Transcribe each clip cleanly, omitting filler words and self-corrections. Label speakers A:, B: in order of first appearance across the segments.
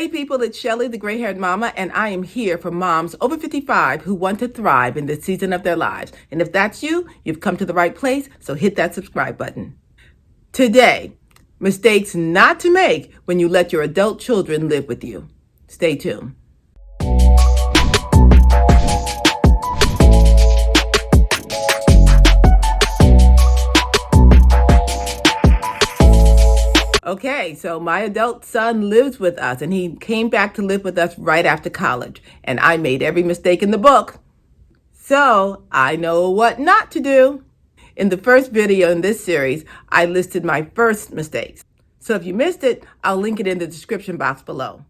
A: Hey people, it's Shelly, the gray-haired mama, and I am here for moms over 55 who want to thrive in this season of their lives. And if that's you, you've come to the right place, so hit that subscribe button. Today, mistakes not to make when you let your adult children live with you. Stay tuned. Okay, so my adult son lives with us, and he came back to live with us right after college, and I made every mistake in the book. So I know what not to do. In the first video in this series, I listed my first mistakes. So if you missed it, I'll link it in the description box below.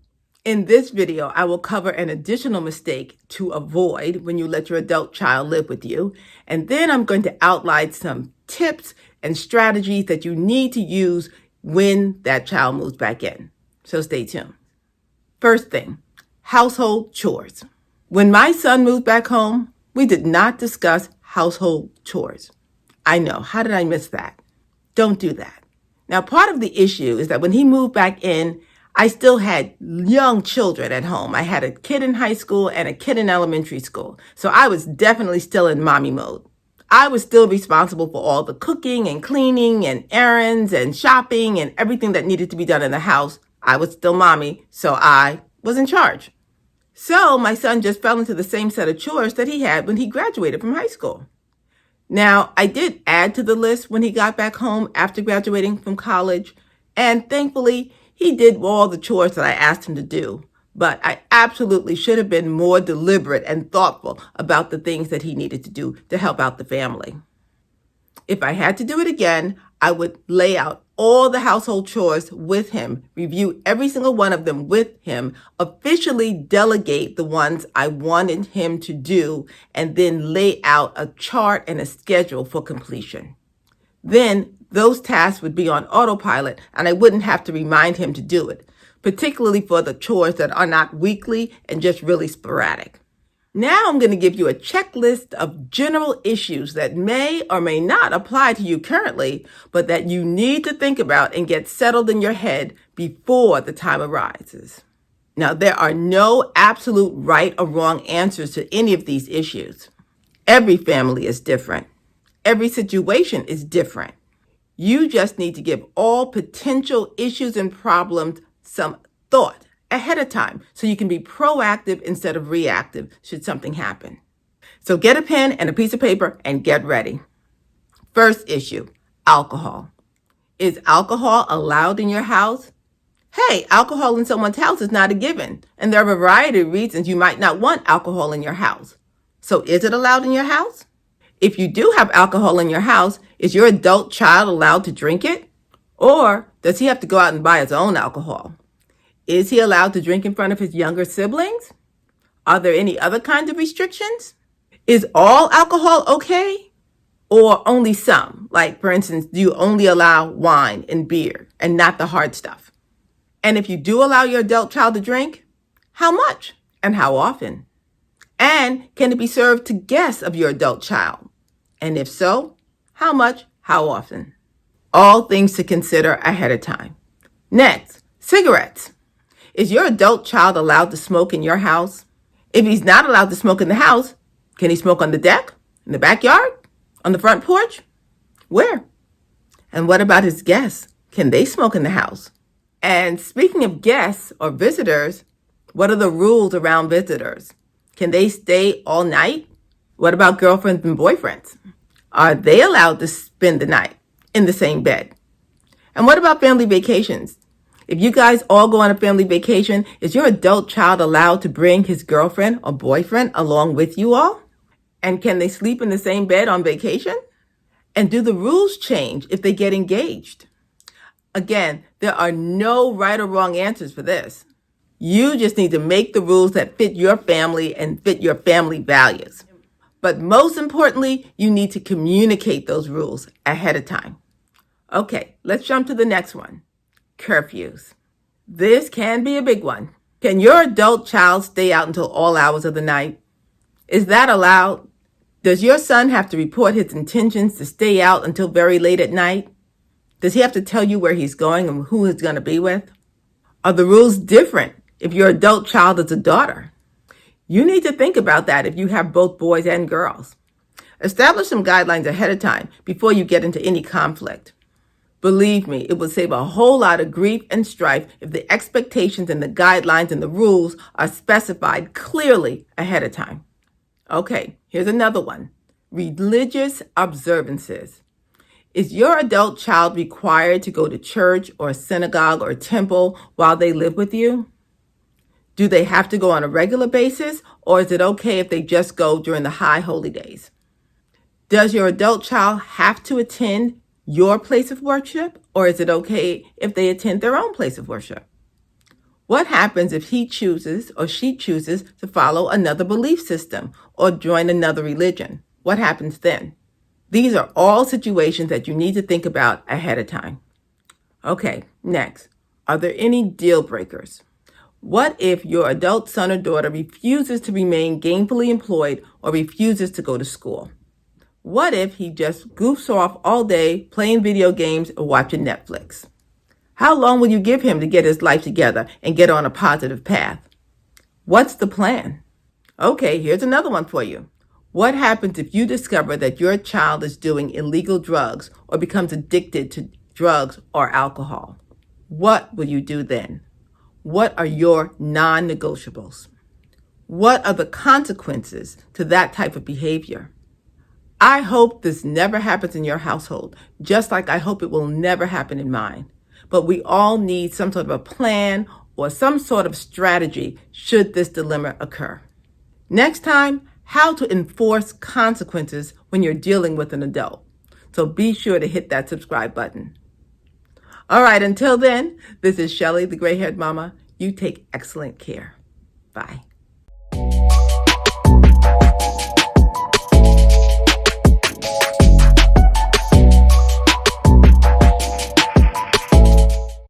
A: In this video, I will cover an additional mistake to avoid when you let your adult child live with you. And then I'm going to outline some tips and strategies that you need to use when that child moves back in. So stay tuned. First thing, household chores. When my son moved back home, we did not discuss household chores. I know, how did I miss that? Don't do that. Now, part of the issue is that when he moved back in, I still had young children at home. I had a kid in high school and a kid in elementary school. So I was definitely still in mommy mode. I was still responsible for all the cooking and cleaning and errands and shopping and everything that needed to be done in the house. I was still mommy, so I was in charge. So my son just fell into the same set of chores that he had when he graduated from high school. Now, I did add to the list when he got back home after graduating from college, and thankfully, he did all the chores that I asked him to do. But I absolutely should have been more deliberate and thoughtful about the things that he needed to do to help out the family. If I had to do it again, I would lay out all the household chores with him, review every single one of them with him, officially delegate the ones I wanted him to do, and then lay out a chart and a schedule for completion. Then those tasks would be on autopilot and I wouldn't have to remind him to do it, particularly for the chores that are not weekly and just really sporadic. Now I'm going to give you a checklist of general issues that may or may not apply to you currently, but that you need to think about and get settled in your head before the time arises. Now, there are no absolute right or wrong answers to any of these issues. Every family is different. Every situation is different. You just need to give all potential issues and problems some thought ahead of time so you can be proactive instead of reactive should something happen. So get a pen and a piece of paper and get ready. First issue, alcohol. Is alcohol allowed in your house? Hey, alcohol in someone's house is not a given, and there are a variety of reasons you might not want alcohol in your house. So is it allowed in your house? If you do have alcohol in your house, is your adult child allowed to drink it? Or does he have to go out and buy his own alcohol? Is he allowed to drink in front of his younger siblings? Are there any other kinds of restrictions? Is all alcohol okay? Or only some? Like, for instance, do you only allow wine and beer and not the hard stuff? And if you do allow your adult child to drink, how much and how often? And can it be served to guests of your adult child? And if so, how much, how often? All things to consider ahead of time. Next, cigarettes. Is your adult child allowed to smoke in your house? If he's not allowed to smoke in the house, can he smoke on the deck, in the backyard, on the front porch? Where? And what about his guests? Can they smoke in the house? And speaking of guests or visitors, what are the rules around visitors? Can they stay all night? What about girlfriends and boyfriends? Are they allowed to spend the night in the same bed? And what about family vacations? If you guys all go on a family vacation, is your adult child allowed to bring his girlfriend or boyfriend along with you all? And can they sleep in the same bed on vacation? And do the rules change if they get engaged? Again, there are no right or wrong answers for this. You just need to make the rules that fit your family and fit your family values. But most importantly, you need to communicate those rules ahead of time. Okay, let's jump to the next one. Curfews. This can be a big one. Can your adult child stay out until all hours of the night? Is that allowed? Does your son have to report his intentions to stay out until very late at night? Does he have to tell you where he's going and who he's going to be with? Are the rules different If your adult child is a daughter, you need to think about that if you have both boys and girls. Establish some guidelines ahead of time before you get into any conflict. Believe me, it will save a whole lot of grief and strife if the expectations and the guidelines and the rules are specified clearly ahead of time. Okay, here's another one. Religious observances. Is your adult child required to go to church or synagogue or temple while they live with you? Do they have to go on a regular basis, or is it okay if they just go during the high holy days? Does your adult child have to attend your place of worship, or is it okay if they attend their own place of worship? What happens if he chooses or she chooses to follow another belief system or join another religion? What happens then? These are all situations that you need to think about ahead of time. Okay, next. Are there any deal breakers? What if your adult son or daughter refuses to remain gainfully employed or refuses to go to school? What if he just goofs off all day playing video games or watching Netflix? How long will you give him to get his life together and get on a positive path? What's the plan? Okay, here's another one for you. What happens if you discover that your child is doing illegal drugs or becomes addicted to drugs or alcohol? What will you do then? What are your non-negotiables? What are the consequences to that type of behavior? I hope this never happens in your household, just like I hope it will never happen in mine. But we all need some sort of a plan or some sort of strategy should this dilemma occur. Next time, how to enforce consequences when you're dealing with an adult. So be sure to hit that subscribe button. All right, until then, this is Shelly, the gray-haired mama. You take excellent care. Bye.